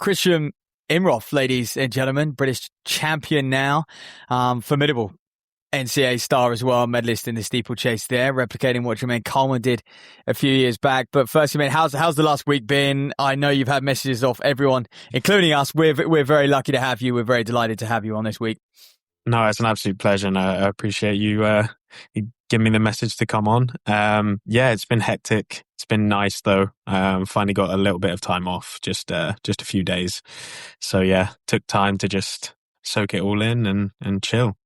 Kristian Imroth, ladies and gentlemen, British champion now, formidable NCAA star as well, medalist in the steeplechase there, replicating what Jermaine Coleman did a few years back. But first, Jermaine, how's the last week been? I know you've had messages off everyone, including us. We're very lucky to have you. We're very delighted to have you on this week. No, it's an absolute pleasure, and I appreciate you giving me the message to come on. Yeah, it's been hectic. It's been nice though. Finally got a little bit of time off, just a few days. So yeah, took time to just soak it all in and chill.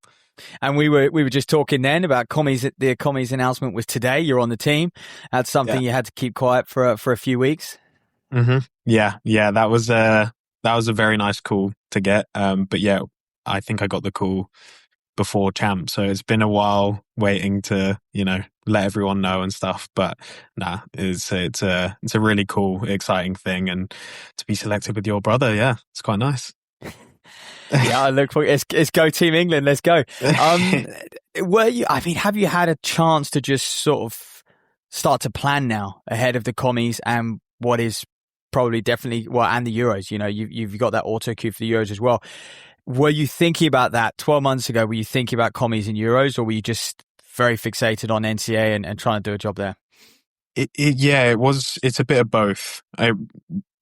And we were just talking then about commies. The commies announcement was today. You're on the team. That's something you had to keep quiet for a few weeks. Mm-hmm. Yeah. That was a very nice call to get. But yeah, I think I got the call before champ, so it's been a while waiting to let everyone know and stuff. But nah, it's a really cool, exciting thing, and to be selected with your brother, yeah, it's quite nice. Yeah, I look for it's go Team England. Let's go. Have you had a chance to just sort of start to plan now ahead of the commies and what is probably definitely and the Euros? You've got that auto cue for the Euros as well. Were you thinking about that 12 months ago? Were you thinking about commies and Euros, or were you just very fixated on NCAA and trying to do a job there? It was. It's a bit of both.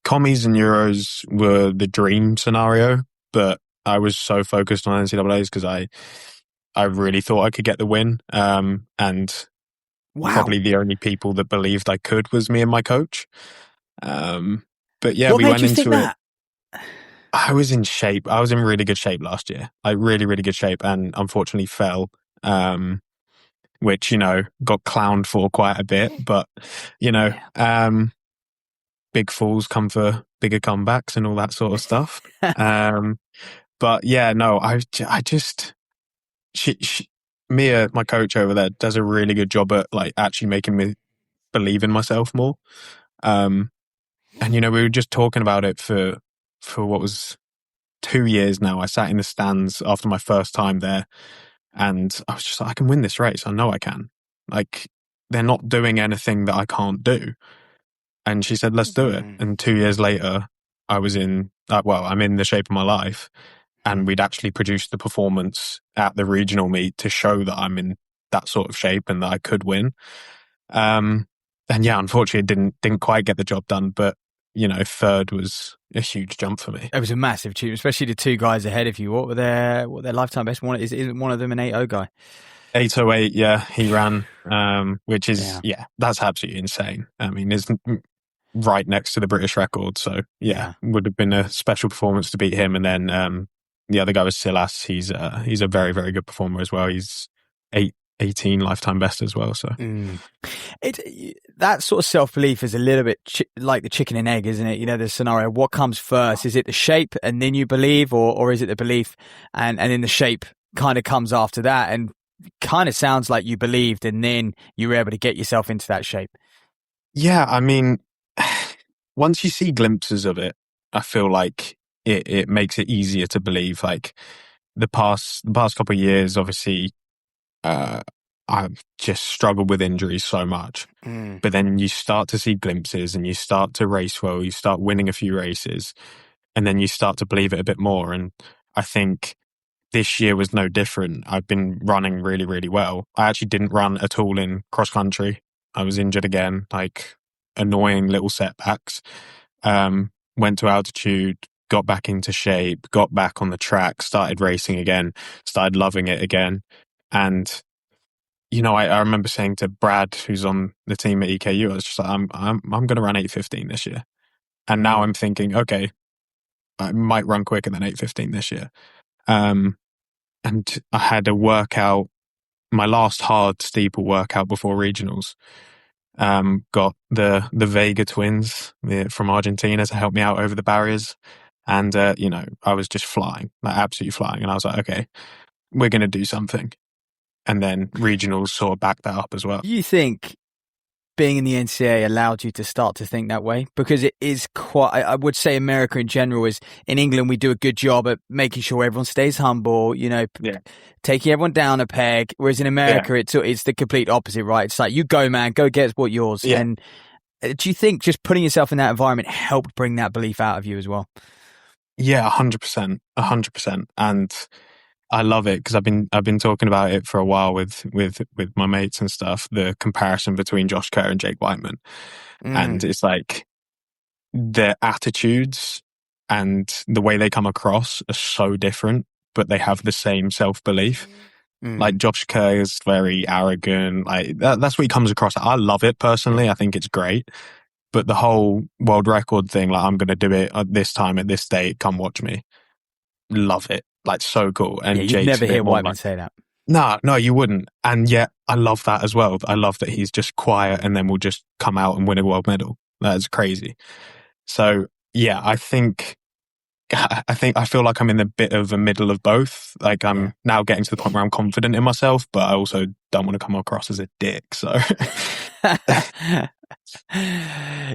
Commies and Euros were the dream scenario, but I was so focused on NCAAs because I really thought I could get the win. And probably the only people that believed I could was me and my coach. But yeah, we went into it. I was in shape. I was in really good shape last year. Really, really good shape, and unfortunately fell, which, got clowned for quite a bit. But, big falls come for bigger comebacks and all that sort of stuff. But yeah, no, I just, Mia, my coach over there, does a really good job at actually making me believe in myself more. And, we were just talking about it for what was 2 years now. I sat in the stands after my first time there, and I was just like, I can win this race. I know I can. They're not doing anything that I can't do. And she said, let's do it. And 2 years later, I was I'm in the shape of my life. And we'd actually produced the performance at the regional meet to show that I'm in that sort of shape and that I could win. And yeah, unfortunately, it didn't quite get the job done. But third was a huge jump for me. It was a massive achievement, especially the two guys ahead of you. What were their lifetime best? Isn't one of them an 8.0 guy? 8:08, yeah, he ran, which is, that's absolutely insane. I mean, it's right next to the British record. So yeah, would have been a special performance to beat him. And then the other guy was Silas. He's a very, very good performer as well. He's 18 lifetime best as well. So that sort of self-belief is a little bit like the chicken and egg, isn't it? The scenario, what comes first? Is it the shape and then you believe, or is it the belief and then the shape kind of comes after that? And kind of sounds like you believed and then you were able to get yourself into that shape. Yeah, I mean, once you see glimpses of it, I feel like it makes it easier to believe. The past couple of years, obviously, I've just struggled with injuries so much. But then you start to see glimpses and you start to race well, you start winning a few races, and then you start to believe it a bit more. And I think this year was no different. I've been running really, really well. I actually didn't run at all in cross country. I was injured again, annoying little setbacks. Went to altitude, got back into shape, got back on the track, started racing again, started loving it again. And, I remember saying to Brad, who's on the team at EKU, I was just like, I'm going to run 8:15 this year. And now I'm thinking, okay, I might run quicker than 8:15 this year. And I had a workout, my last hard steeple workout before regionals. Got the Vega twins from Argentina to help me out over the barriers. And, I was just flying, absolutely flying. And I was like, okay, we're going to do something. And then regionals sort of backed that up as well. You think being in the NCAA allowed you to start to think that way? Because it is quite, I would say America in general is, in England, we do a good job at making sure everyone stays humble, taking everyone down a peg. Whereas in America, it's the complete opposite, right? It's like, you go, man, go get what's yours. Yeah. And do you think just putting yourself in that environment helped bring that belief out of you as well? Yeah, 100%, 100%. And I love it because I've been talking about it for a while with my mates and stuff. The comparison between Josh Kerr and Jake Whiteman, and it's like their attitudes and the way they come across are so different, but they have the same self belief. Like Josh Kerr is very arrogant. Like that's what he comes across. I love it personally. I think it's great. But the whole world record thing, like I'm going to do it at this time at this date. Come watch me. Love it. Like so cool. Yeah, And you'd Jake's never a bit hear more Whiteman like, say that. no, you wouldn't. And yet I love that as well. I love that he's just quiet and then will just come out and win a world medal. That's crazy. So yeah, I feel like I'm in a bit of a middle of both. Like I'm now getting to the point where I'm confident in myself, but I also don't want to come across as a dick. So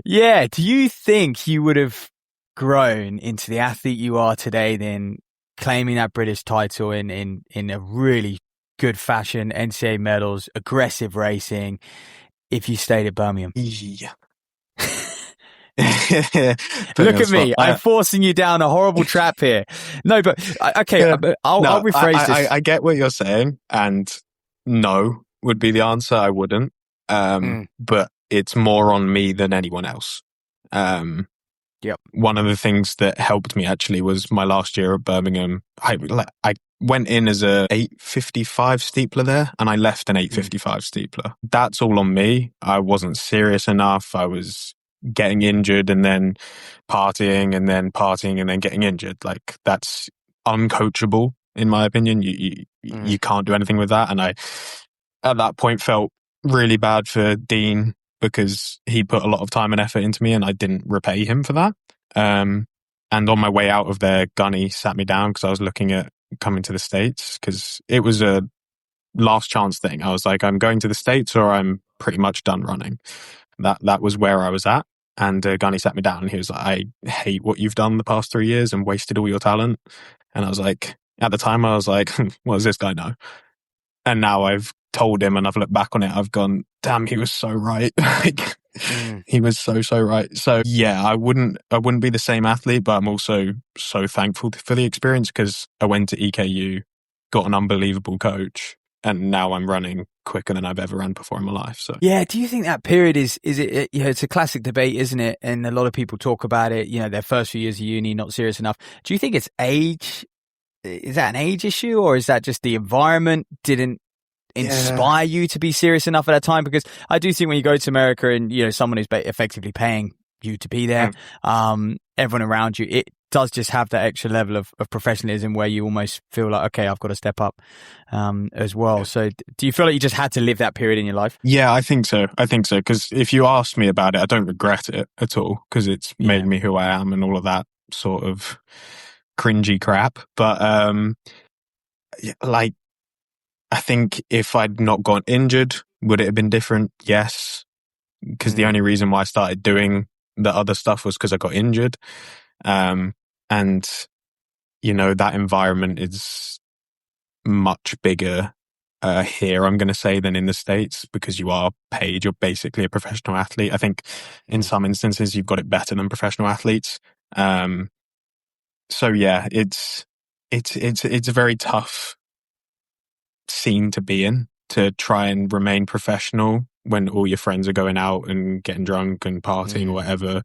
yeah. Do you think you would have grown into the athlete you are today then, claiming that British title in a really good fashion, NCAA medals, aggressive racing, if you stayed at Birmingham? yeah. Look at me. I'm forcing you down a horrible trap here. No, but okay, I'll rephrase this. I get what you're saying, and no would be the answer. I wouldn't. But it's more on me than anyone else. Yep. One of the things that helped me actually was my last year at Birmingham. I went in as a 8:55 steepler there, and I left an 8:55 steepler. That's all on me. I wasn't serious enough. I was getting injured and then partying and then getting injured. Like that's uncoachable in my opinion. You can't do anything with that. And I, at that point, felt really bad for Dean because he put a lot of time and effort into me and I didn't repay him for that. And on my way out of there, Gunny sat me down because I was looking at coming to the States because it was a last chance thing. I was like, I'm going to the States or I'm pretty much done running. That was where I was at. And Gunny sat me down and he was like, I hate what you've done the past 3 years and wasted all your talent. And I was like, at the time, I was like, what does this guy know? And now I've told him and I've looked back on it. I've gone, damn, he was so right. Like, he was so right. So yeah, I wouldn't be the same athlete, but I'm also so thankful for the experience because I went to EKU, got an unbelievable coach, and now I'm running quicker than I've ever run before in my life. So yeah, do you think that period is it? You know, it's a classic debate, isn't it? And a lot of people talk about it. You know, their first few years of uni not serious enough. Do you think it's age? Is that an age issue, or is that just the environment didn't inspire you to be serious enough at that time? Because I do think when you go to America and you know someone who's effectively paying you to be there, everyone around you, it does just have that extra level of professionalism where you almost feel like, okay, I've got to step up as well. So do you feel like you just had to live that period in your life? Yeah, I think so. Because if you ask me about it, I don't regret it at all because it's made me who I am and all of that sort of cringy crap. But like, I think if I'd not got injured, would it have been different? Yes. Because the only reason why I started doing the other stuff was because I got injured. And, you know, that environment is much bigger here, I'm going to say, than in the States because you are paid. You're basically a professional athlete. I think in some instances you've got it better than professional athletes. So yeah, it's a very tough scene to be in, to try and remain professional when all your friends are going out and getting drunk and partying or whatever.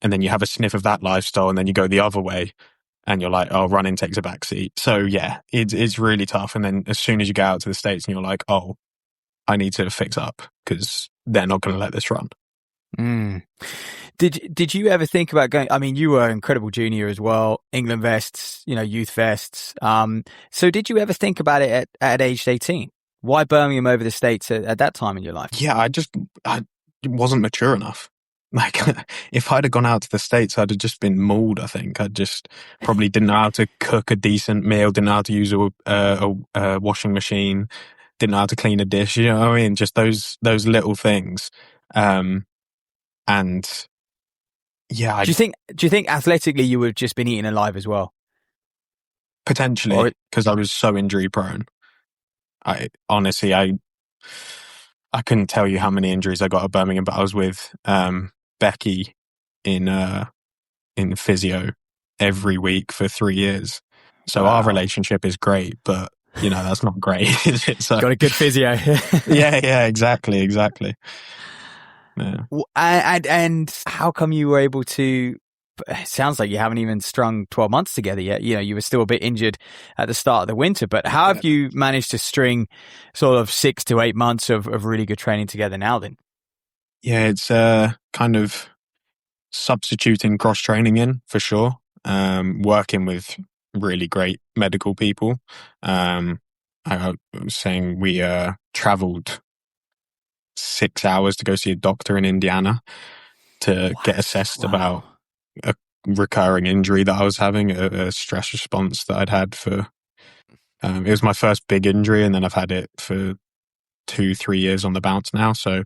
And then you have a sniff of that lifestyle and then you go the other way and you're like, oh, running takes a back seat. So yeah, it's really tough. And then as soon as you go out to the States and you're like, oh, I need to fix up because they're not going to let this run. Did you ever think about going? I mean, you were an incredible junior as well, England vests, you know, youth vests. So did you ever think about it at age 18? Why Birmingham over the States at that time in your life? Yeah, I wasn't mature enough. Like, if I'd have gone out to the States, I'd have just been mauled, I think. I just probably didn't know how to cook a decent meal, didn't know how to use a washing machine, didn't know how to clean a dish, you know what I mean? Just those little things. And yeah. Do you think athletically you would have just been eaten alive as well? Potentially, because I was so injury prone. I honestly, I couldn't tell you how many injuries I got at Birmingham, but I was with Becky in physio, every week for 3 years. So our Wow. relationship is great, but that's not great, is it? So Got a good physio. yeah, exactly. Yeah. And how come you were able to? It sounds like you haven't even strung 12 months together yet. You were still a bit injured at the start of the winter, but how have you managed to string sort of 6 to 8 months of really good training together now then? Yeah, it's kind of substituting cross training in for sure. Working with really great medical people. I was saying we traveled 6 hours to go see a doctor in Indiana to get assessed about a recurring injury that I was having, a stress response that I'd had for. It was my first big injury, and then I've had it for 2-3 years on the bounce now. So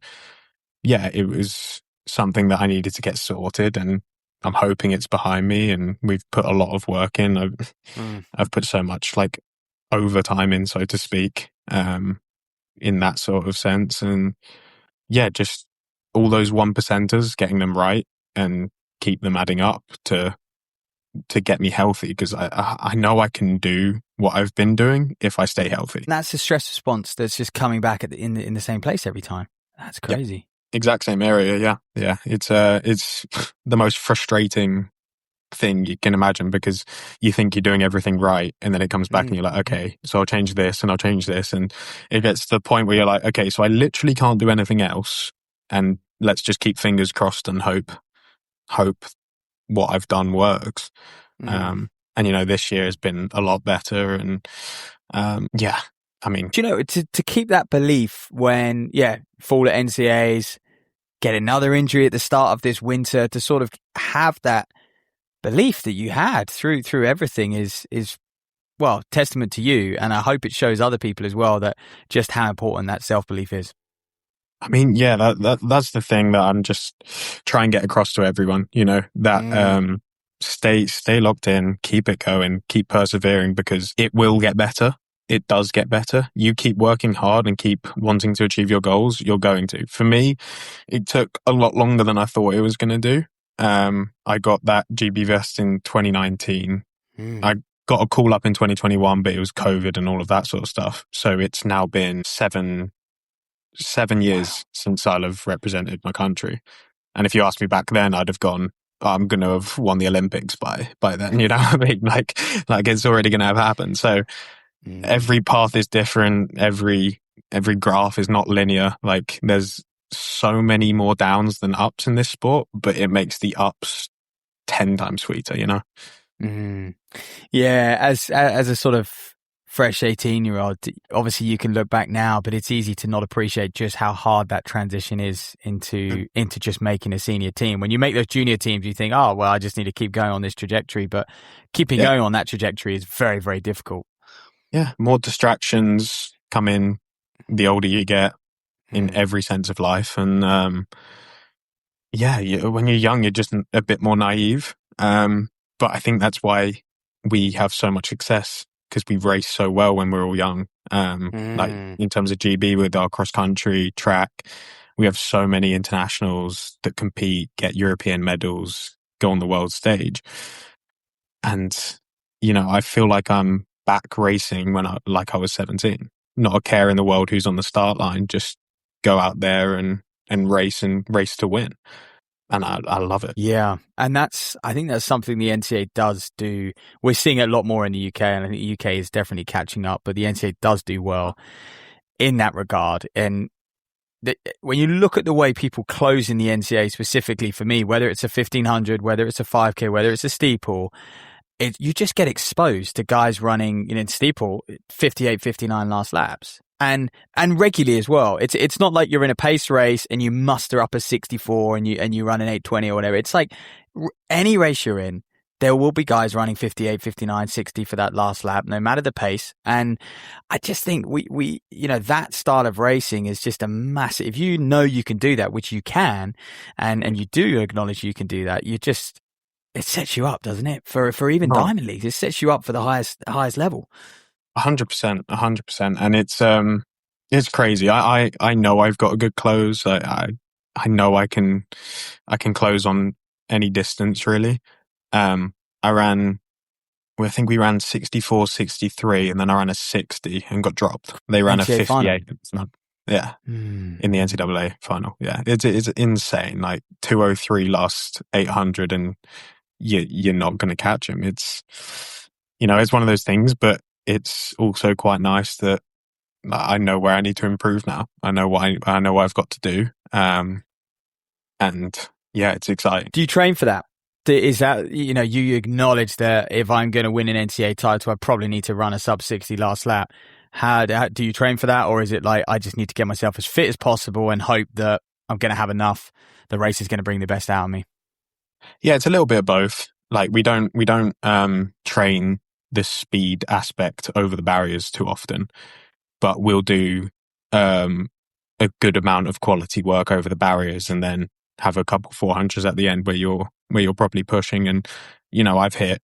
yeah, it was something that I needed to get sorted, and I'm hoping it's behind me. And we've put a lot of work in. I've put so much like overtime in, so to speak, in that sort of sense. And yeah, just all those 1%ers, getting them right and keep them adding up to get me healthy, because I know I can do what I've been doing if I stay healthy. And that's the stress response that's just coming back in the same place every time. That's crazy. Yep. Exact same area, yeah. It's the most frustrating thing you can imagine, because you think you're doing everything right, and then it comes back and you're like, okay, so I'll change this and I'll change this, and it gets to the point where you're like, okay, so I literally can't do anything else, and let's just keep fingers crossed and hope what I've done works. And this year has been a lot better, and yeah, I mean, to keep that belief when fall at NCAAs, get another injury at the start of this winter, to sort of have that belief that you had through everything is well, testament to you, and I hope it shows other people as well that just how important that self-belief is. I mean, yeah, that's the thing that I'm just trying to get across to everyone, that stay locked in, keep it going, keep persevering, because it will get better. It does get better. You keep working hard and keep wanting to achieve your goals, you're going to. For me, it took a lot longer than I thought it was going to do. I got that GB vest in 2019. I got a call up in 2021, but it was COVID and all of that sort of stuff. So it's now been seven years since I'll have represented my country. And if you asked me back then, I'd have gone, I'm going to have won the Olympics by then. You know what I mean? Like it's already going to have happened. So every path is different. Every graph is not linear. Like there's so many more downs than ups in this sport, but it makes the ups 10 times sweeter, Yeah, as a sort of fresh 18-year-old, obviously you can look back now, but it's easy to not appreciate just how hard that transition is into just making a senior team. When you make those junior teams, you think, oh, well, I just need to keep going on this trajectory, but keeping going on that trajectory is very, very difficult. Yeah, more distractions come in the older you get in every sense of life. And when you're young, you're just a bit more naive. But I think that's why we have so much success, because we race so well when we're all young. Like in terms of GB with our cross country track, we have so many internationals that compete, get European medals, go on the world stage. And, I feel like I'm back racing when I was 17. Not a care in the world who's on the start line, just go out there and race to win. And I love it. Yeah. And I think that's something the NCAA does do. We're seeing it a lot more in the UK, and I think the UK is definitely catching up, but the NCAA does do well in that regard. And when you look at the way people close in the NCAA, specifically for me, whether it's a 1500, whether it's a 5K, whether it's a steeple, you just get exposed to guys running in steeple 58, 59 last laps. And regularly as well. It's not like you're in a pace race and you muster up a 64 and you run an 820 or whatever. It's like any race you're in, there will be guys running 58, 59, 60 for that last lap, no matter the pace. And I just think we that style of racing is just a massive. If you know you can do that, which you can, and you do acknowledge you can do that, it sets you up, doesn't it? For even Diamond Leagues, it sets you up for the highest level. 100%. And it's crazy. I know I've got a good close. I know I can close on any distance really. And I think we ran 64, 63, and then I ran a 60 and got dropped. They ran a NCAA 58. final. Yeah. In the NCAA final. Yeah. It's insane. Like 203 lost 800 and you're not going to catch him. It's, it's one of those things, but it's also quite nice that I know where I need to improve now. I know what I've got to do. And yeah, it's exciting. Do you train for that? Is that, you acknowledge that if I'm going to win an NCAA title, I probably need to run a sub 60 last lap. How do you train for that? Or is it like, I just need to get myself as fit as possible and hope that I'm going to have enough, the race is going to bring the best out of me? Yeah, it's a little bit of both. Like we don't train the speed aspect over the barriers too often, but we'll do a good amount of quality work over the barriers and then have a couple 400s at the end where you're properly pushing. And I've hit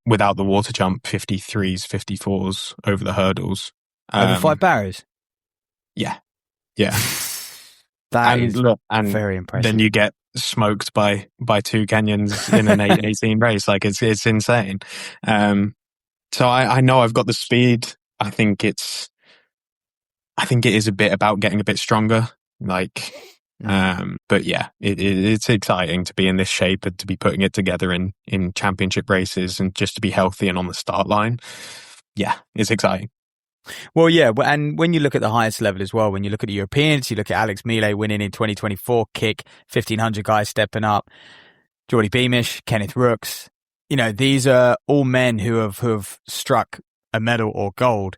without the water jump 53s, 54s over the hurdles over 5 barriers. Yeah. That is very impressive. Then you get smoked by 2 Kenyans in an 8:18 race. Like it's insane. So I know I've got the speed. I think it is a bit about getting a bit stronger. Like, but yeah, it's exciting to be in this shape and to be putting it together in championship races and just to be healthy and on the start line. Yeah, it's exciting. Well, yeah, and when you look at the highest level as well, when you look at the Europeans, you look at Alex Millet winning in 2024, kick, 1,500 guys stepping up, Geordie Beamish, Kenneth Rooks. These are all men who have struck a medal or gold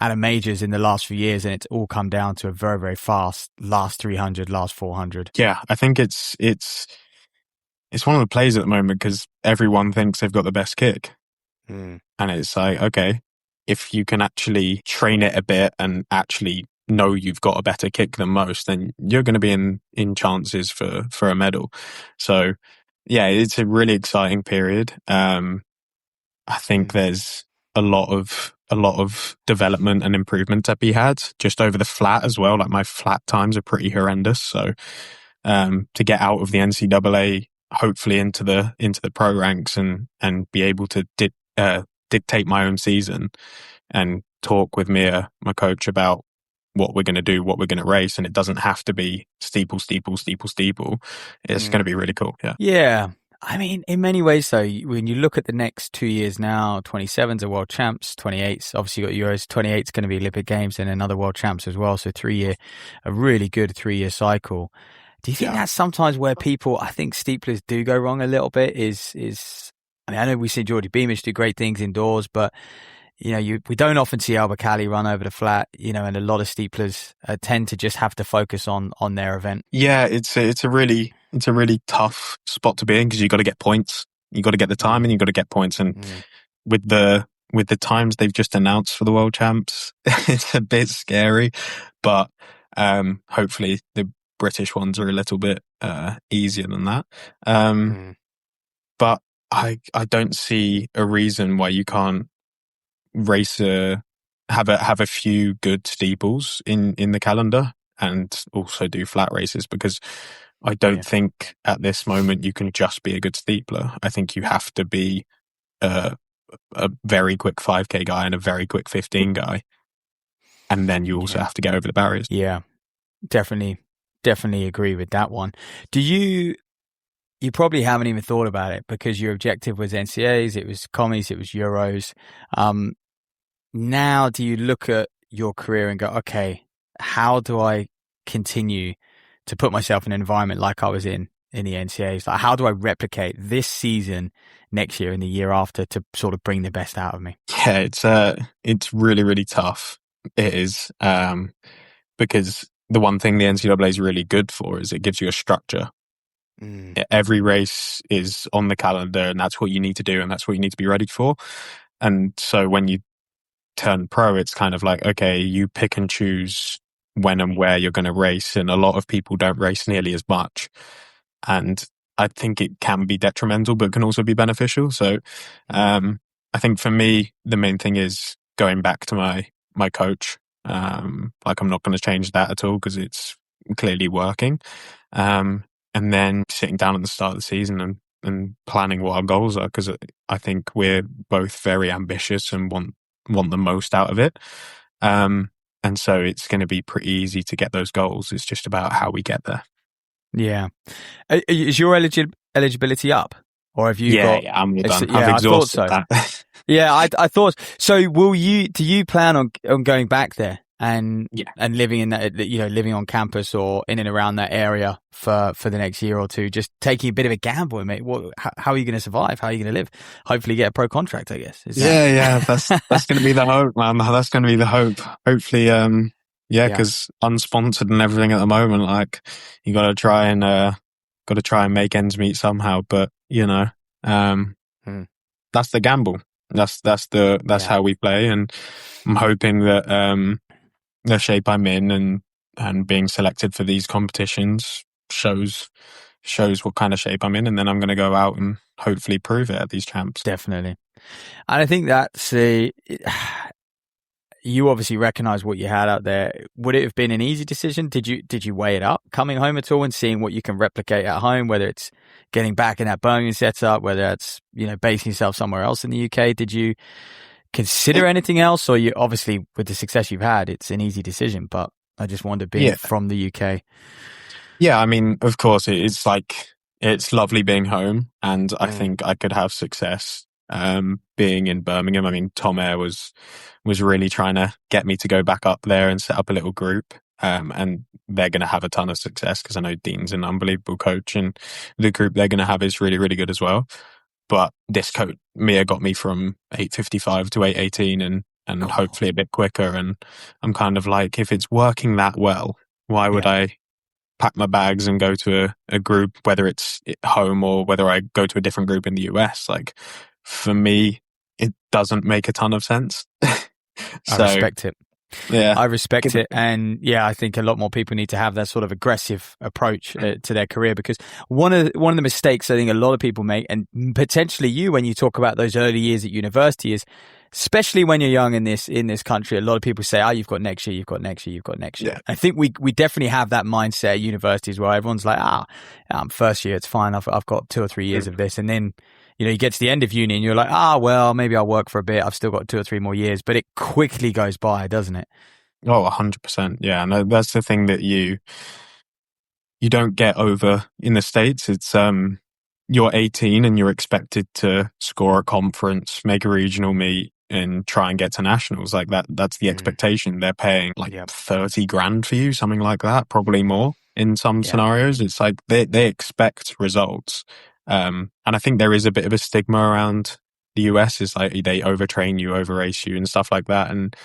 at a majors in the last few years, and it's all come down to a very, very fast last 300, last 400. Yeah, I think it's one of the plays at the moment because everyone thinks they've got the best kick. And it's like, okay, if you can actually train it a bit and actually know you've got a better kick than most, then you're going to be in chances for a medal. So yeah, it's a really exciting period. I think there's a lot of development and improvement to be had just over the flat as well. Like my flat times are pretty horrendous. So to get out of the NCAA, hopefully into the pro ranks and be able to dictate my own season and talk with Mia, my coach, about what we're going to do, what we're going to race. And it doesn't have to be steeple. It's going to be really cool. Yeah. Yeah. I mean, in many ways, though, when you look at the next 2 years now, 27's are world champs, 28's, obviously you got Euros, 28's going to be Olympic Games and another world champs as well. So a really good 3-year cycle. Do you think that's sometimes where people, I think steeplers do go wrong a little bit is, I mean, I know we see Geordie Beamish do great things indoors, but we don't often see Albert Cali run over the flat, and a lot of steeplers tend to just have to focus on their event. Yeah, it's a really tough spot to be in because you got to get points, you got to get the time, and you got to get points. And with the times they've just announced for the world champs, it's a bit scary. But hopefully the British ones are a little bit easier than that. But I don't see a reason why you can't race have a few good steeples in the calendar and also do flat races, because I don't think at this moment you can just be a good steepler. I think you have to be a very quick 5K guy and a very quick 15 guy, and then you also have to get over the barriers. Yeah, definitely agree with that one. Do you probably haven't even thought about it because your objective was NCAAs, it was commies, it was Euros. Now, do you look at your career and go, okay, how do I continue to put myself in an environment like I was in the NCAAs? Like, how do I replicate this season next year and the year after to sort of bring the best out of me? Yeah, it's really, really tough. It is, because the one thing the NCAA is really good for is it gives you a structure. Every race is on the calendar and that's what you need to do and that's what you need to be ready for. And so when you turn pro, it's kind of like, okay, you pick and choose when and where you're going to race, and a lot of people don't race nearly as much, and I think it can be detrimental but can also be beneficial. So I think for me the main thing is going back to my coach. Like I'm not going to change that at all because it's clearly working, and then sitting down at the start of the season and and planning what our goals are, because I think we're both very ambitious and want the most out of it. And so it's going to be pretty easy to get those goals. It's just about how we get there. Yeah. Is your eligibility up? Or have you got... Yeah, I'm all done. Yeah, I've exhausted I thought so. that. Yeah, I thought so. Do you plan on going back there and living in that, living on campus or in and around that area for the next year or two, just taking a bit of a gamble, mate? How are you going to survive? How are you going to live? Hopefully get a pro contract, I guess. That's going to be the hope, man. That's going to be the hope. Hopefully, because unsponsored and everything at the moment, like you got to try and make ends meet somehow. But that's the gamble. That's how we play, and I'm hoping that the shape I'm in and being selected for these competitions shows what kind of shape I'm in, and then I'm going to go out and hopefully prove it at these champs. Definitely. And I think that's you obviously recognize what you had out there. Would it have been an easy decision? Did you weigh it up coming home at all and seeing what you can replicate at home, whether it's getting back in that Birmingham setup, whether it's, basing yourself somewhere else in the UK? Did you consider anything else? Or you obviously, with the success you've had, it's an easy decision, but I just wonder being from the UK. Yeah, I mean, of course, it's lovely being home, and I think I could have success being in Birmingham. I mean, Tom Air was really trying to get me to go back up there and set up a little group, and they're going to have a ton of success because I know Dean's an unbelievable coach, and the group they're going to have is really, really good as well. But this coach, Mia, got me from 8:55 to 8:18 and hopefully a bit quicker. And I'm kind of like, if it's working that well, why would I pack my bags and go to a group, whether it's home or whether I go to a different group in the US? Like, for me, it doesn't make a ton of sense. I respect it. Yeah, I respect it. And I think a lot more people need to have that sort of aggressive approach to their career, because one of the mistakes I think a lot of people make, and potentially you, when you talk about those early years at university, is especially when you're young in this country, a lot of people say, you've got next year, you've got next year, you've got next year. Yeah. I think we definitely have that mindset at universities where everyone's like, first year, it's fine. I've got 2 or 3 years of this. And then, you get to the end of uni and you're like, well, maybe I'll work for a bit. I've still got 2 or 3 more years, but it quickly goes by, doesn't it? Oh, 100%. Yeah. No, that's the thing that you don't get over in the States. It's, you're 18 and you're expected to score a conference, make a regional meet, and try and get to nationals. Like that's the expectation. They're paying like 30 grand for you, something like that, probably more in some scenarios. It's like they expect results. And I think there is a bit of a stigma around the US. Is like they overtrain you, overace you and stuff like that. And,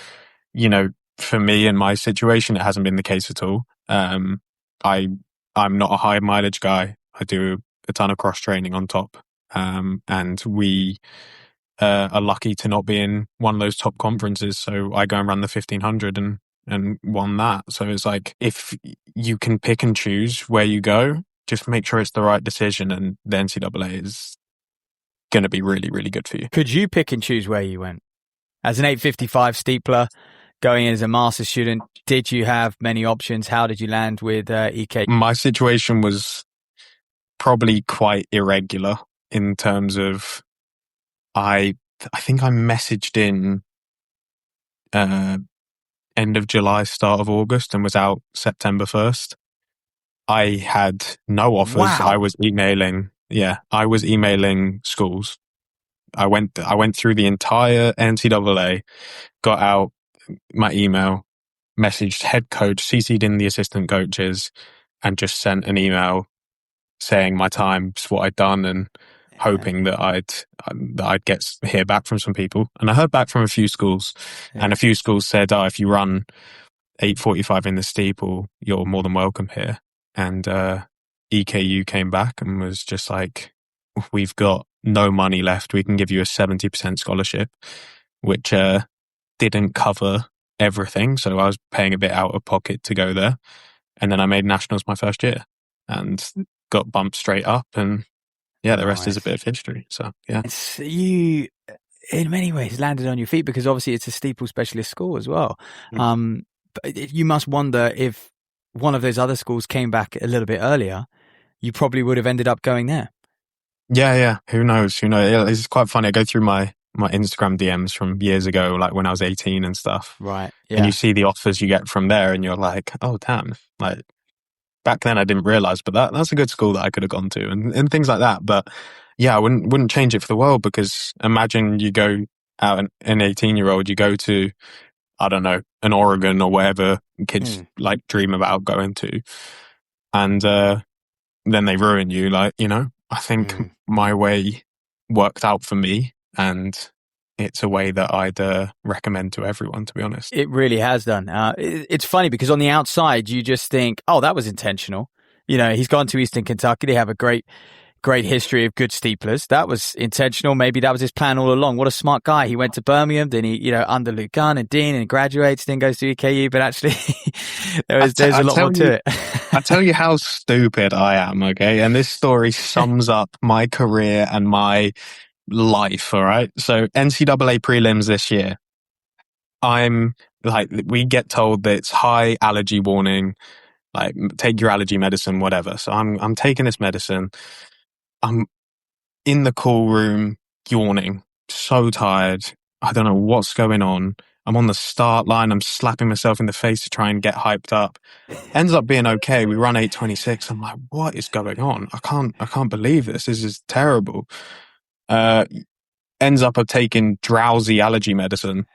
for me in my situation, it hasn't been the case at all. I'm not a high mileage guy. I do a ton of cross training on top. And we are lucky to not be in one of those top conferences. So I go and run the 1500 and won that. So it's like, if you can pick and choose where you go, just make sure it's the right decision, and the NCAA is going to be really, really good for you. Could you pick and choose where you went? As an 8:55 steepler, going in as a master's student, did you have many options? How did you land with EK? My situation was probably quite irregular in terms of I think I messaged in end of July, start of August, and was out September 1st. I had no offers. Wow. I was emailing schools. I went through the entire NCAA, got out my email, messaged head coach, CC'd in the assistant coaches, and just sent an email saying my times, what I'd done, and hoping that I'd hear back from some people. And I heard back from a few schools, and a few schools said, if you run 8:45 in the steeple, you're more than welcome here. And EKU came back and was just like, we've got no money left. We can give you a 70% scholarship, which didn't cover everything. So I was paying a bit out of pocket to go there. And then I made nationals my first year and got bumped straight up. And the rest is a bit of history. So, It's, you, in many ways, landed on your feet, because obviously it's a steeple specialist school as well. But you must wonder, if one of those other schools came back a little bit earlier, you probably would have ended up going there. Yeah. Who knows? It's quite funny. I go through my Instagram DMs from years ago, like when I was 18 and stuff. Right. And you Yeah. see the offers you get from there and you're like, oh, damn. Like back then I didn't realize, but that's a good school that I could have gone to and things like that. But yeah, I wouldn't change it for the world, because imagine you go out an 18-year-old, you go to, I don't know, an Oregon or wherever kids like dream about going to. And, then they ruin you. Like, I think my way worked out for me, and it's a way that I'd recommend to everyone, to be honest. It really has done. It's funny because on the outside, you just think, oh, that was intentional. He's gone to Eastern Kentucky. They have a great history of good steeplers. That was intentional. Maybe that was his plan all along. What a smart guy. He went to Birmingham, then he, under Luke Gunn and Dean, and graduates, then goes to EKU. But actually, there's a lot more to it. I tell you how stupid I am, okay? And this story sums up my career and my life, all right? So NCAA prelims this year, I'm like, we get told that it's high allergy warning, like take your allergy medicine, whatever. So I'm taking this medicine. I'm in the call room, yawning, so tired. I don't know what's going on. I'm on the start line. I'm slapping myself in the face to try and get hyped up. Ends up being okay. We run 8:26. I'm like, what is going on? I can't believe this. This is terrible. Ends up of taking drowsy allergy medicine.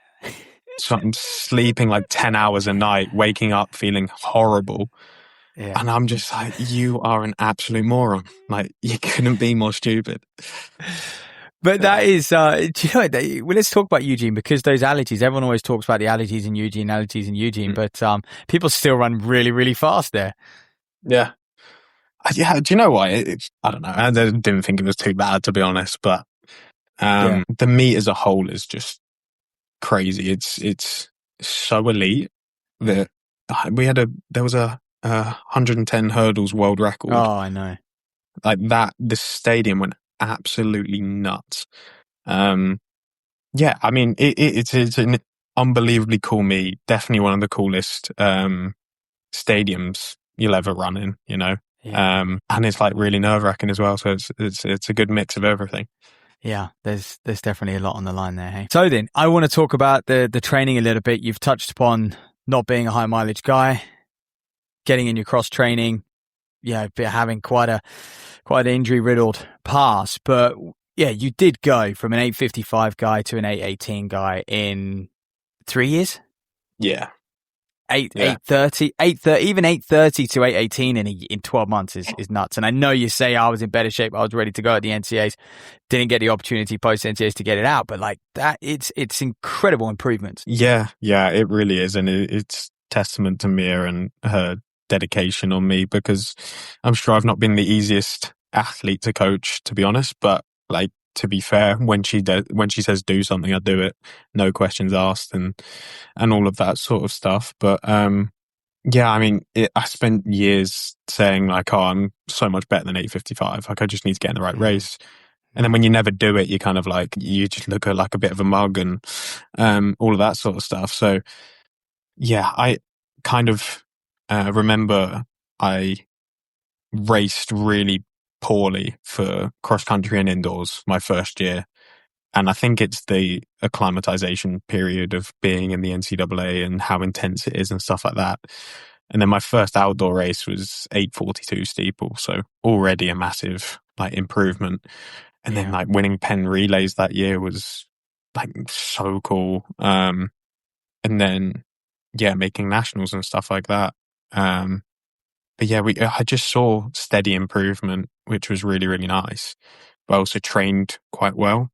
So I'm sleeping like 10 hours a night, waking up feeling horrible. Yeah. And I'm just like, you are an absolute moron. Like, you couldn't be more stupid. But that is, do you know what, well, let's talk about Eugene, because those allergies, everyone always talks about the allergies in Eugene, but people still run really, really fast there. Yeah. Yeah, do you know what? I don't know. I didn't think it was too bad, to be honest, but the meet as a whole is just crazy. It's so elite that there was a 110 hurdles world record. Oh, I know. Like that, the stadium went absolutely nuts. Yeah, I mean, it's an unbelievably cool meet. Definitely one of the coolest stadiums you'll ever run in, Yeah. And it's like really nerve-wracking as well. So it's a good mix of everything. Yeah, there's definitely a lot on the line there. Hey? So then, I want to talk about the training a little bit. You've touched upon not being a high mileage guy, getting in your cross training, having quite an injury riddled past. But yeah, you did go from an 8:55 guy to an 8:18 guy in 3 years. Yeah. 8:30, even 8:30 to 8:18 in 12 months is nuts. And I know you say I was in better shape, I was ready to go at the NCAAs, didn't get the opportunity post NCAAs to get it out, but like that, it's incredible improvements. Yeah, it really is, and it's testament to Mia and her dedication on me, because I'm sure I've not been the easiest athlete to coach, to be honest, but like, to be fair, when she says do something, I do it, no questions asked, and all of that sort of stuff. But yeah, I mean, I spent years saying like, oh, I'm so much better than 8:55. Like, I just need to get in the right race. And then when you never do it, you kind of like, you just look like a bit of a mug and all of that sort of stuff. So yeah, I kind of remember I raced really poorly for cross country and indoors my first year. And I think it's the acclimatization period of being in the NCAA and how intense it is and stuff like that. And then my first outdoor race was 8:42 steeple. So already a massive like improvement. And then like winning Penn relays that year was like so cool. And then, making nationals and stuff like that. But yeah, I just saw steady improvement, which was really, really nice. But I also trained quite well.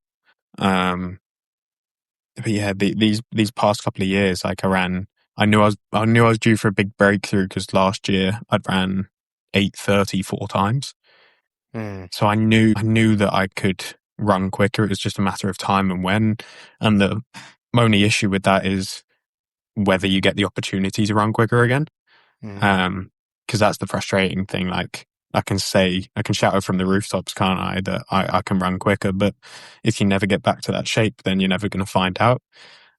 But yeah, these past couple of years, like I knew I was due for a big breakthrough, because last year I'd ran 8:30 4 times. So I knew that I could run quicker. It was just a matter of time and when. And the only issue with that is whether you get the opportunity to run quicker again. Because that's the frustrating thing. Like, I can shout it from the rooftops, can't I, that I can run quicker. But if you never get back to that shape, then you're never going to find out.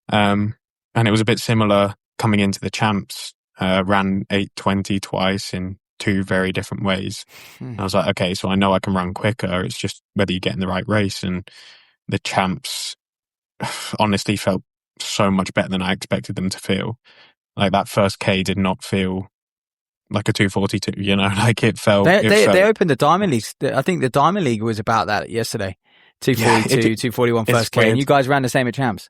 And it was a bit similar coming into the champs. Ran 8:20 twice in two very different ways. I was like, okay, so I know I can run quicker. It's just whether you get in the right race. And the champs honestly felt so much better than I expected them to feel. Like that first K did not feel like a 2:42, you know, like it felt. They opened the Diamond League. I think the Diamond League was about that yesterday. 2:42, 2:41 first K, and you guys ran the same at champs.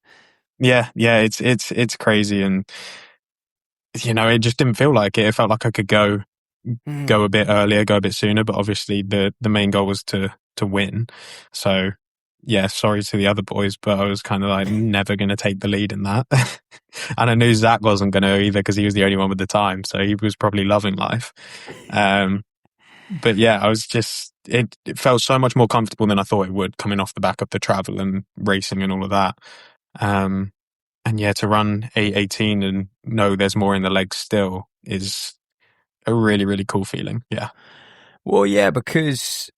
Yeah, it's crazy, and you know, it just didn't feel like it. It felt like I could go a bit earlier, go a bit sooner, but obviously the main goal was to win. So yeah, sorry to the other boys, but I was kind of like never going to take the lead in that. And I knew Zach wasn't going to either because he was the only one with the time. So he was probably loving life. But yeah, I was just, it felt so much more comfortable than I thought it would coming off the back of the travel and racing and all of that. And yeah, to run 8:18 and know there's more in the legs still is a really, really cool feeling. Yeah. Well, yeah, because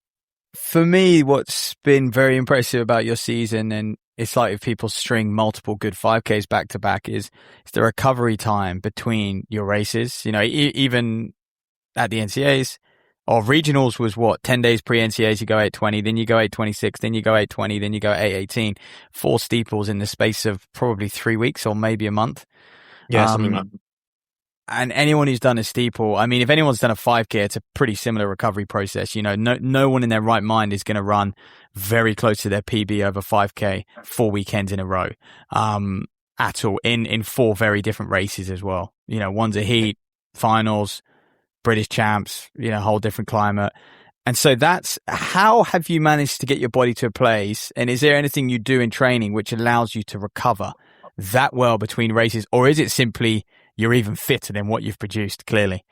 for me, what's been very impressive about your season, and it's like if people string multiple good 5Ks back to back, is the recovery time between your races. You know, even at the NCAAs or regionals was 10 days pre-NCAAs, you go 8:20, then you go 8:26, then you go 8:20, then you go 8:18, 4 steeples in the space of probably 3 weeks or maybe a month. Yeah, something like that. And anyone who's done a steeple, I mean, if anyone's done a 5K, it's a pretty similar recovery process. You know, no one in their right mind is going to run very close to their PB over 5K 4 weekends in a row, at all in 4 very different races as well. You know, one's a heat, finals, British champs, you know, whole different climate. And so that's how have you managed to get your body to a place? And is there anything you do in training which allows you to recover that well between races? Or is it simply you're even fitter than what you've produced, clearly?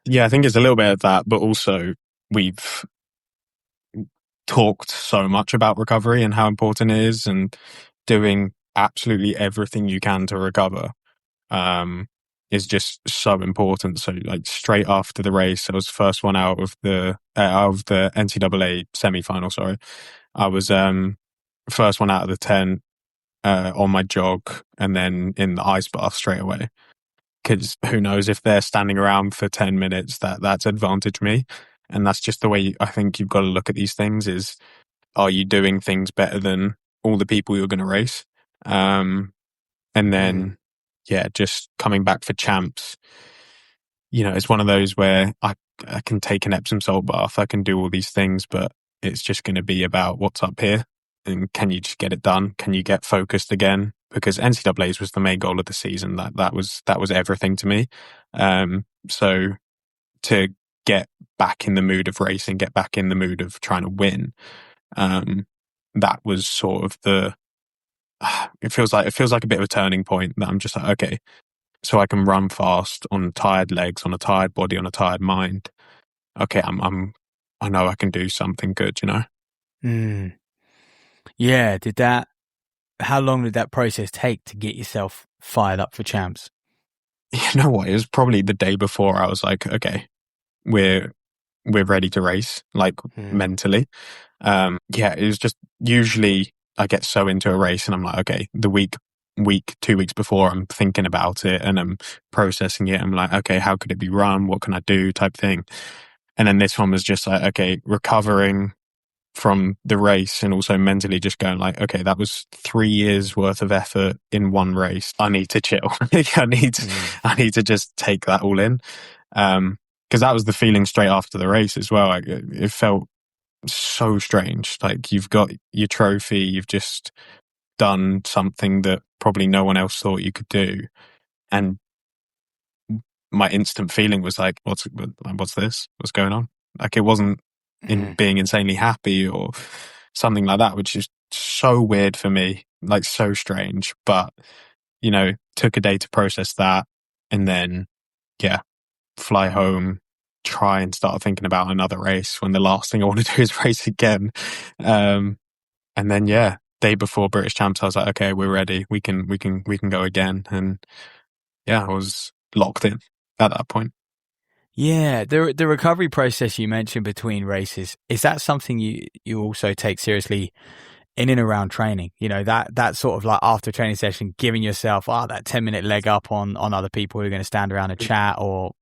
Yeah, I think it's a little bit of that, but also we've talked so much about recovery and how important it is, and doing absolutely everything you can to recover is just so important. So like straight after the race, I was the first one out of the NCAA semi-final, sorry. I was first one out of the tent on my jog, and then in the ice bath straight away. Because who knows, if they're standing around for 10 minutes, that's advantage me. And that's just the way I think you've got to look at these things is, are you doing things better than all the people you're going to race? And then, yeah, just coming back for champs, you know, it's one of those where I can take an Epsom salt bath, I can do all these things, but it's just going to be about what's up here. And can you just get it done? Can you get focused again? Because NCAAs was the main goal of the season. That was everything to me. So to get back in the mood of racing, get back in the mood of trying to win, that was sort of it feels like a bit of a turning point that I'm just like, okay, so I can run fast on tired legs, on a tired body, on a tired mind. Okay, I know I can do something good, you know? Yeah, how long did that process take to get yourself fired up for champs? You know what? It was probably the day before I was like, okay, we're ready to race, like mentally. Yeah, it was just usually I get so into a race and I'm like, okay, the week, 2 weeks before I'm thinking about it and I'm processing it. I'm like, okay, how could it be run? What can I do? Type thing. And then this one was just like, okay, recovering from the race and also mentally just going like, okay, that was 3 years worth of effort in one race. I need to chill. I need to just take that all in. Because that was the feeling straight after the race as well. Like, it felt so strange. Like you've got your trophy, you've just done something that probably no one else thought you could do. And my instant feeling was like, what's this? What's going on? Like it wasn't in being insanely happy or something like that, which is so weird for me, like so strange. But, you know, took a day to process that and then, yeah, fly home, try and start thinking about another race when the last thing I want to do is race again. And then, yeah, day before British Champs, I was like, okay, we're ready. We can go again. And yeah, I was locked in at that point. Yeah, the recovery process you mentioned between races, is that something you also take seriously in and around training? You know, that sort of like after training session, giving yourself that 10-minute leg up on other people who are going to stand around and chat or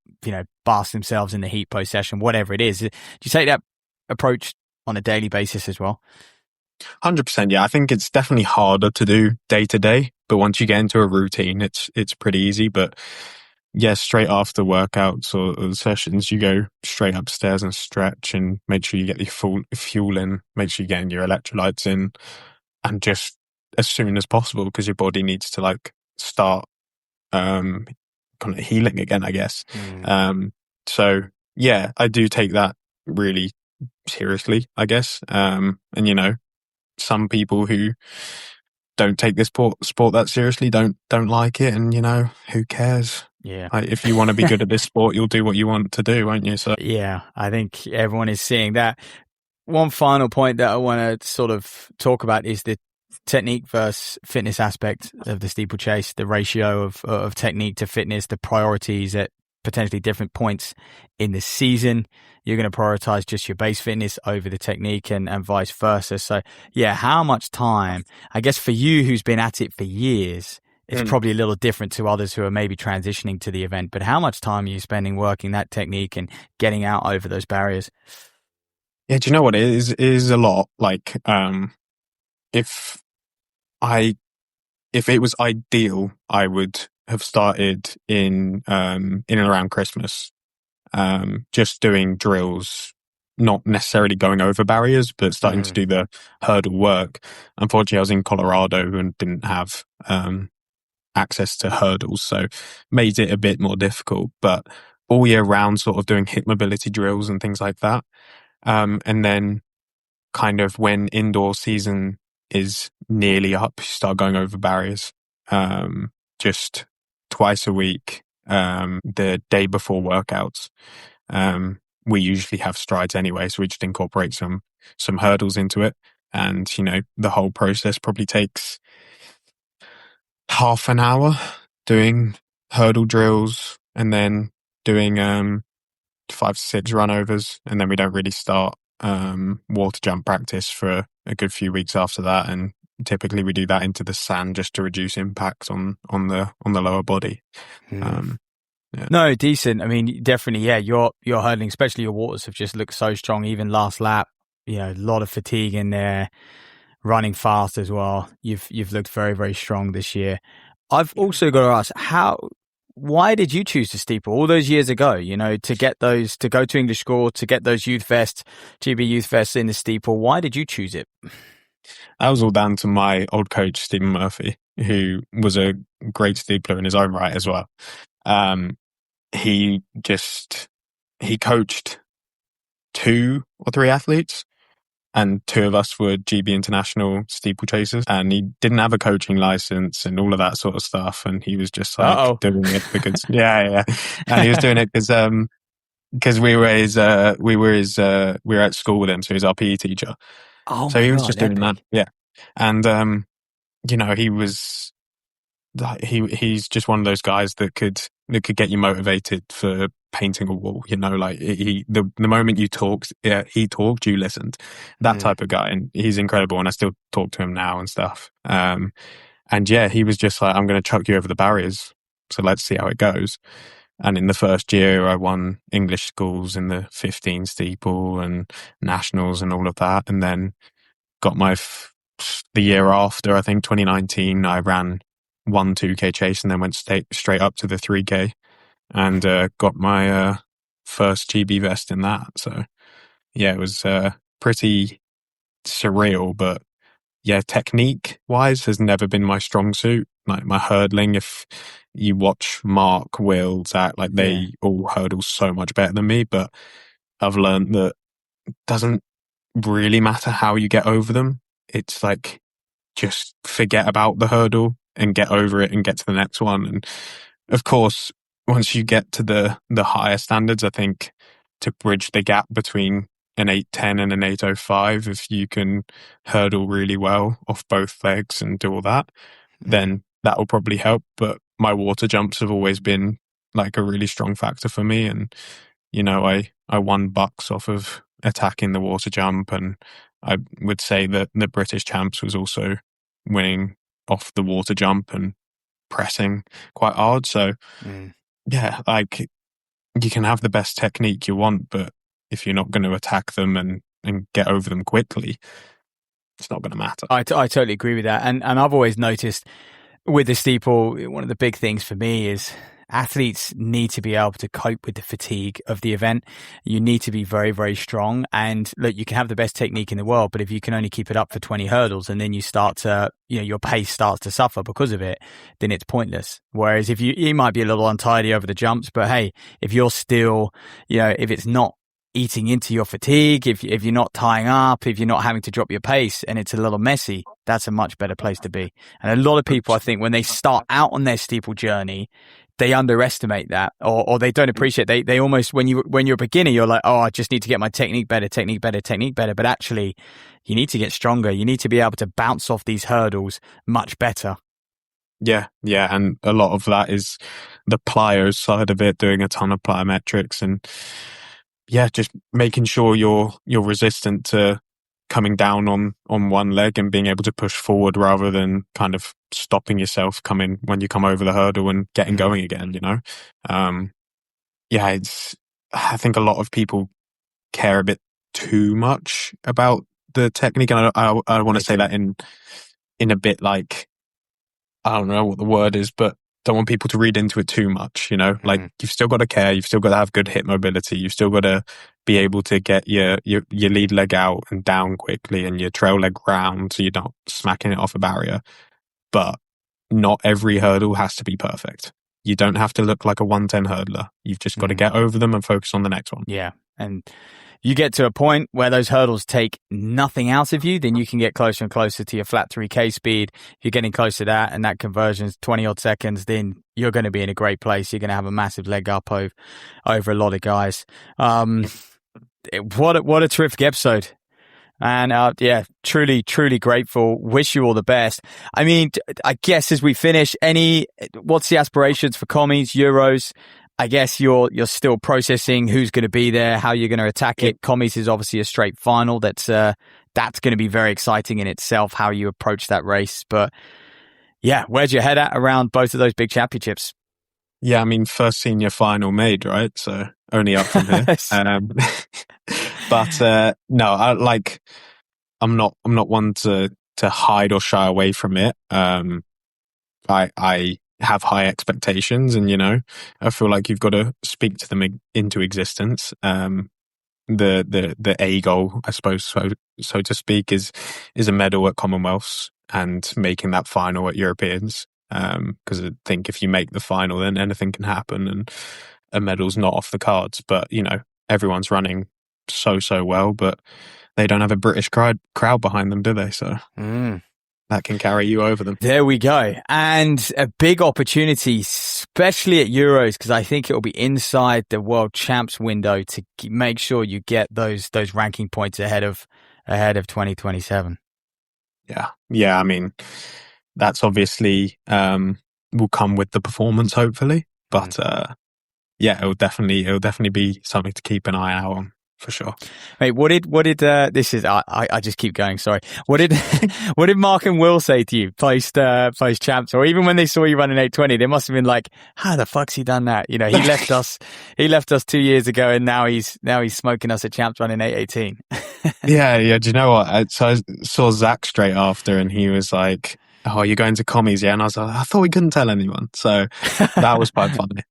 bask themselves in the heat post session, whatever it is. Do you take that approach on a daily basis as well? 100%. Yeah, I think it's definitely harder to do day to day, but once you get into a routine, it's pretty easy. But yeah, straight after workouts or sessions, you go straight upstairs and stretch and make sure you get your full fuel in, make sure you're getting your electrolytes in, and just as soon as possible, because your body needs to like start kind of healing again, I guess. So yeah, I do take that really seriously, I guess. And some people who don't take this sport that seriously don't like it, and who cares? Yeah. Like, if you want to be good at this sport, you'll do what you want to do, won't you? So yeah, I think everyone is seeing that. One final point that I want to sort of talk about is the technique versus fitness aspect of the steeplechase, the ratio of technique to fitness, the priorities at potentially different points in the season. You're going to prioritize just your base fitness over the technique and vice versa. So yeah, how much time, I guess for you who's been at it for years, it's probably a little different to others who are maybe transitioning to the event, but how much time are you spending working that technique and getting out over those barriers? yeah, do you know what it is? It is a lot. Like, if it was ideal, I would have started in and around Christmas, just doing drills, not necessarily going over barriers, but starting to do the hurdle work. Unfortunately, I was in Colorado and didn't have access to hurdles, so made it a bit more difficult. But all year round, sort of doing hip mobility drills and things like that. And then kind of when indoor season is nearly up, you start going over barriers, just twice a week, the day before workouts. We usually have strides anyway, so we just incorporate some hurdles into it. And, the whole process probably takes half an hour doing hurdle drills and then doing 5 to 6 runovers, and then we don't really start water jump practice for a good few weeks after that, and typically we do that into the sand just to reduce impact on the lower body. Yeah. No, decent. I mean, definitely, yeah. Your hurdling, especially your waters, have just looked so strong. Even last lap, a lot of fatigue in there. Running fast as well. You've looked very, very strong this year. I've also got to ask, why did you choose to steeple all those years ago? To get those, to go to English school, to get those GB youth vests in the steeple. Why did you choose it? That was all down to my old coach, Stephen Murphy, who was a great steepler in his own right as well. He coached 2 or 3 athletes, and 2 of us were GB international steeplechasers, and he didn't have a coaching license and all of that sort of stuff. And he was just like doing it because, yeah. And he was doing it because we were at school with him. So he was our PE teacher. Oh, so he was just doing that. Yeah. And, he's just one of those guys that could get you motivated for painting a wall. The moment you talked, he talked, you listened. That type of guy, and he's incredible. And I still talk to him now and stuff. And yeah, he was just like, I'm going to chuck you over the barriers, so let's see how it goes. And in the first year, I won English schools in the 15 steeple and nationals and all of that. And then got the year after, I think 2019, I ran 2K chase and then went straight up to the 3K and got my first GB vest in that. So yeah, it was pretty surreal, but yeah, technique wise has never been my strong suit. Like my hurdling, if you watch Mark, Will, Zach, like they all hurdle so much better than me, but I've learned that it doesn't really matter how you get over them. It's like, just forget about the hurdle and get over it and get to the next one. And of course, once you get to the higher standards, I think to bridge the gap between an 810 and an 805, if you can hurdle really well off both legs and do all that, then that will probably help. But my water jumps have always been like a really strong factor for me. And, I won bucks off of attacking the water jump, and I would say that the British champs was also winning off the water jump and pressing quite hard. So yeah, like you can have the best technique you want, but if you're not going to attack them and get over them quickly, it's not going to matter. I totally agree with that. And I've always noticed with the steeple, one of the big things for me is athletes need to be able to cope with the fatigue of the event. You need to be very, very strong. And look, you can have the best technique in the world, but if you can only keep it up for 20 hurdles and then you start to, your pace starts to suffer because of it, then it's pointless. Whereas if you might be a little untidy over the jumps, but hey, if you're still, if it's not eating into your fatigue, if you're not tying up, if you're not having to drop your pace and it's a little messy, that's a much better place to be. And a lot of people, I think, when they start out on their steeple journey, they underestimate that or they don't appreciate. They almost, when you're a beginner, you're like, oh, I just need to get my technique better. But actually, you need to get stronger. You need to be able to bounce off these hurdles much better. Yeah. And a lot of that is the plyos side of it, doing a ton of plyometrics and just making sure you're resistant to coming down on one leg and being able to push forward rather than kind of stopping yourself coming when you come over the hurdle and getting going again, I think a lot of people care a bit too much about the technique. And I want to say that in a bit like, I don't know what the word is, but don't want people to read into it too much, like you've still got to care. You've still got to have good hip mobility. You've still got to be able to get your lead leg out and down quickly and your trail leg round so you're not smacking it off a barrier. But not every hurdle has to be perfect. You don't have to look like a 110 hurdler. You've just got to get over them and focus on the next one. Yeah. And you get to a point where those hurdles take nothing out of you, then you can get closer and closer to your flat 3K speed. If you're getting close to that and that conversion's 20 odd seconds, then you're going to be in a great place. You're going to have a massive leg up over a lot of guys. What a terrific episode. And truly, truly grateful. Wish you all the best. I mean, I guess as we finish, what's the aspirations for commies, Euros? I guess you're still processing who's going to be there, how you're going to attack it. Commies is obviously a straight final. That's going to be very exciting in itself, how you approach that race. But yeah, where's your head at around both of those big championships? Yeah, I mean, first senior final made, right? So only up from here. But no, I'm not one to hide or shy away from it. I have high expectations, and I feel like you've got to speak to them into existence. The A goal, I suppose, so to speak, is a medal at Commonwealths and making that final at Europeans. Because I think if you make the final, then anything can happen, and a medal's not off the cards. But everyone's running so well, but they don't have a British crowd behind them, do they? So. That can carry you over them. There we go. And a big opportunity, especially at Euros, because I think it will be inside the World Champs window to make sure you get those ranking points ahead of 2027. Yeah. I mean, that's obviously will come with the performance, hopefully. But it'll definitely be something to keep an eye out on. For sure. Mate, what did this is I just keep going, sorry. What did Mark and Will say to you post champs, or even when they saw you running 820, they must have been like, how the fuck's he done that? He left us 2 years ago and now he's smoking us at champs running 818. Yeah. Do you know what? So I saw Zach straight after and he was like, oh, you're going to commies, yeah? And I was like, I thought we couldn't tell anyone. So that was quite funny.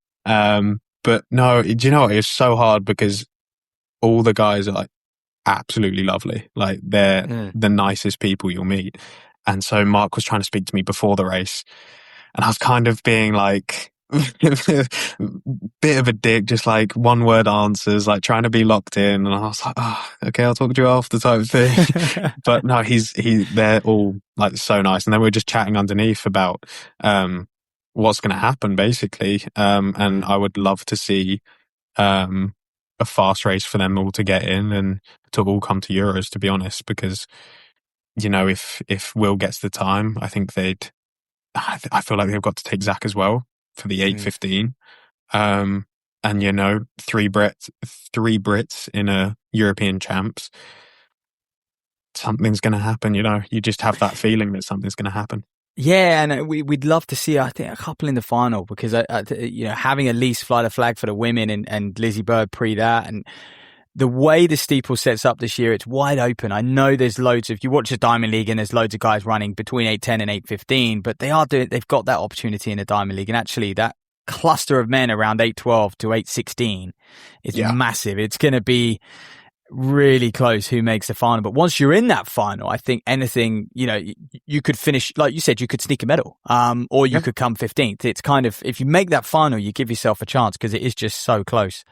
But no, do you know what? It was so hard because all the guys are like absolutely lovely. Like they're the nicest people you'll meet. And so Mark was trying to speak to me before the race and I was kind of being like bit of a dick, just like one word answers, like trying to be locked in. And I was like, oh, okay, I'll talk to you after type thing. But no, they're all like so nice. And then we were just chatting underneath about, what's going to happen basically. And I would love to see, a fast race for them all to get in and to all come to Euros, to be honest, because, if Will gets the time, I think I feel like they've got to take Zach as well for the 8:15. And, three Brits in a European champs, something's going to happen, you just have that feeling that something's going to happen. Yeah, and we'd love to see, I think, a couple in the final because, having Elise fly the flag for the women and Lizzie Bird pre that, and the way the steeple sets up this year, it's wide open. I know there's loads if you watch the Diamond League and there's loads of guys running between 8:10 and 8:15, but they've got that opportunity in the Diamond League. And actually that cluster of men around 8:12 to 8:16 is massive. It's going to be really close who makes the final. But once you're in that final, I think anything, you could finish, like you said, you could sneak a medal, or you could come 15th. It's kind of, if you make that final, you give yourself a chance because it is just so close.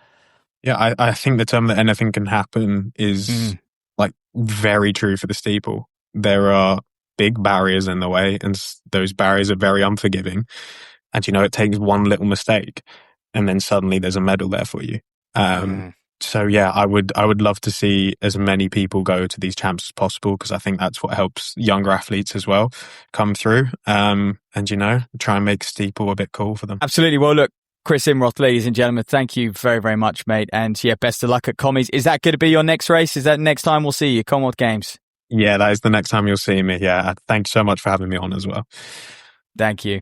Yeah, I think the term that anything can happen is like very true for the steeple. There are big barriers in the way, and those barriers are very unforgiving. And it takes one little mistake, and then suddenly there's a medal there for you. So yeah, I would love to see as many people go to these champs as possible because I think that's what helps younger athletes as well come through. And try and make steeple a bit cool for them. Absolutely. Well, look, Chris Imroth, ladies and gentlemen, thank you very, very much, mate. And yeah, best of luck at Commies. Is that going to be your next race? Is that next time we'll see you, Commonwealth Games? Yeah, that is the next time you'll see me. Yeah, thanks so much for having me on as well. Thank you.